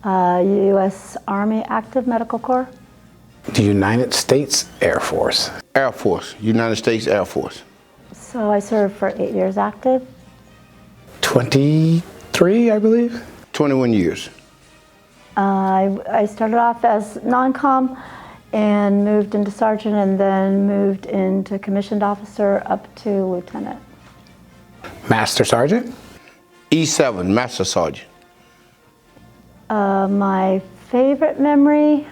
U.S. Army Active Medical Corps. The United States Air Force. Air Force, United States Air Force. So I served for 8 years active. 23, I believe. 21 years. I started off as non-com and moved into sergeant and then moved into commissioned officer up to lieutenant. Master Sergeant? E7, Master Sergeant. My favorite memory,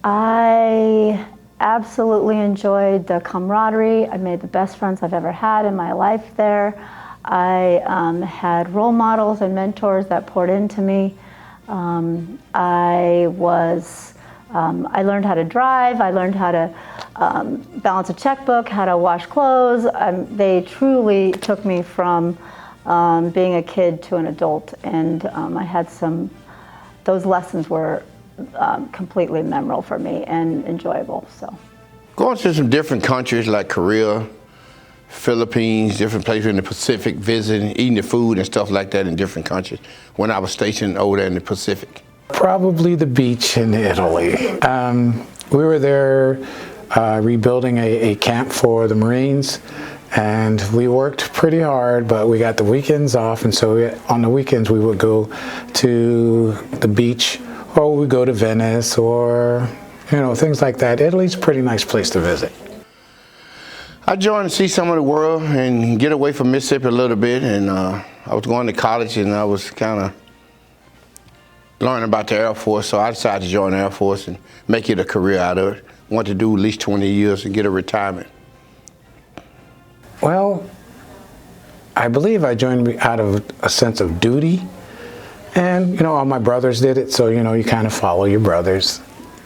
I absolutely enjoyed the camaraderie. I made the best friends I've ever had in my life there. I had role models and mentors that poured into me. I learned how to drive. I learned how to balance a checkbook, how to wash clothes. They truly took me from being a kid to an adult, and I had those lessons were completely memorable for me and enjoyable. So, going to some different countries like Korea, Philippines, different places in the Pacific, visiting, eating the food and stuff like that in different countries when I was stationed over there in the Pacific. Probably the beach in Italy. We were there rebuilding a camp for the Marines, and we worked pretty hard, but we got the weekends off, and so on the weekends we would go to the beach, or we would go to Venice, or things like that. Italy's a pretty nice place to visit. I joined to see some of the world and get away from Mississippi a little bit, and I was going to college and I was kind of learning about the Air Force, so I decided to join the Air Force and make it a career out of it. Want to do at least 20 years and get a retirement. Well, I believe I joined out of a sense of duty, and all my brothers did it, so you kind of follow your brothers.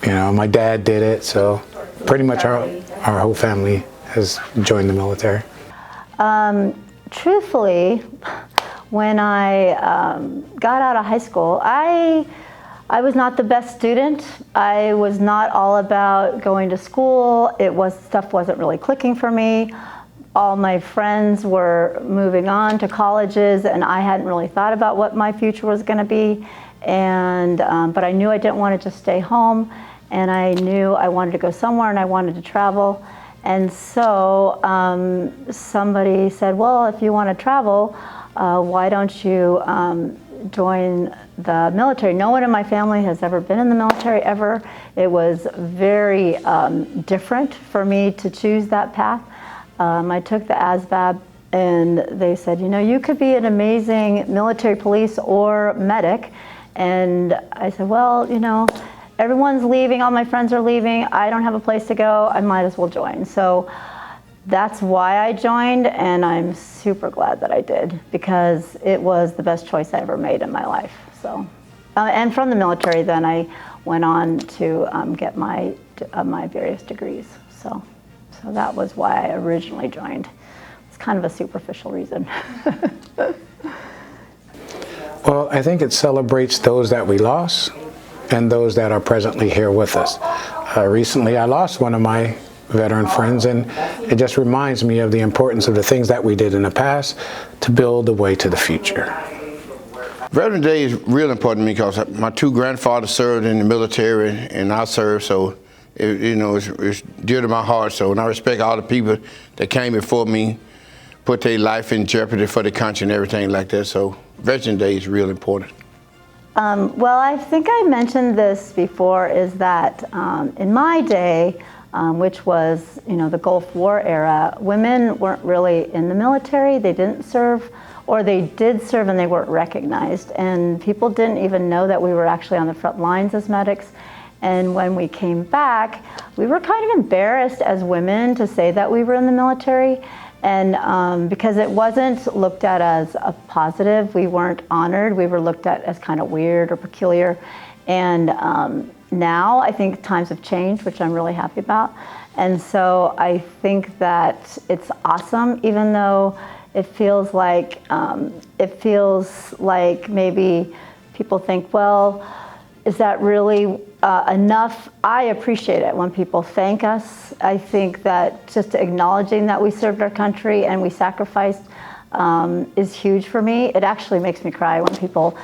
My dad did it, so pretty much our whole family has joined the military. Truthfully, when I got out of high school, I was not the best student. I was not all about going to school. Stuff wasn't really clicking for me. All my friends were moving on to colleges, and I hadn't really thought about what my future was going to be. But I knew I didn't want to just stay home, and I knew I wanted to go somewhere, and I wanted to travel. And so somebody said, well, if you want to travel, why don't you join the military? No one in my family has ever been in the military, ever. It was very different for me to choose that path. I took the ASVAB, and they said, you could be an amazing military police or medic. And I said, well, everyone's leaving, all my friends are leaving, I don't have a place to go, I might as well join. So that's why I joined, and I'm super glad that I did, because it was the best choice I ever made in my life. So, and from the military, then I went on to get my various degrees. So that was why I originally joined. It's kind of a superficial reason. Well, I think it celebrates those that we lost and those that are presently here with us. Recently, I lost one of my veteran friends, and it just reminds me of the importance of the things that we did in the past to build the way to the future. Veterans Day is real important to me because my two grandfathers served in the military and I served, so it's dear to my heart. So, and I respect all the people that came before me, put their life in jeopardy for the country and everything like that. So Veterans Day is real important. Well, I think I mentioned this before, is that in my day, which was the Gulf War era, women weren't really in the military. They didn't serve, or they did serve and they weren't recognized. And people didn't even know that we were actually on the front lines as medics. And when we came back, we were kind of embarrassed as women to say that we were in the military. And because it wasn't looked at as a positive, we weren't honored, we were looked at as kind of weird or peculiar. And now I think times have changed, which I'm really happy about. And so I think that it's awesome, even though it feels like maybe people think, well, is that really enough? I appreciate it when people thank us. I think that just acknowledging that we served our country and we sacrificed is huge for me. It actually makes me cry when people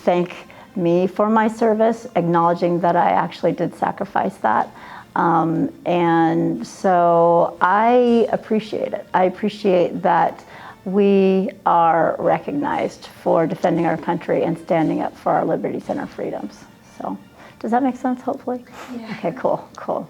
thank me for my service, acknowledging that I actually did sacrifice that. And so I appreciate it. I appreciate that we are recognized for defending our country and standing up for our liberties and our freedoms. So, does that make sense, hopefully? Yeah. Okay, cool.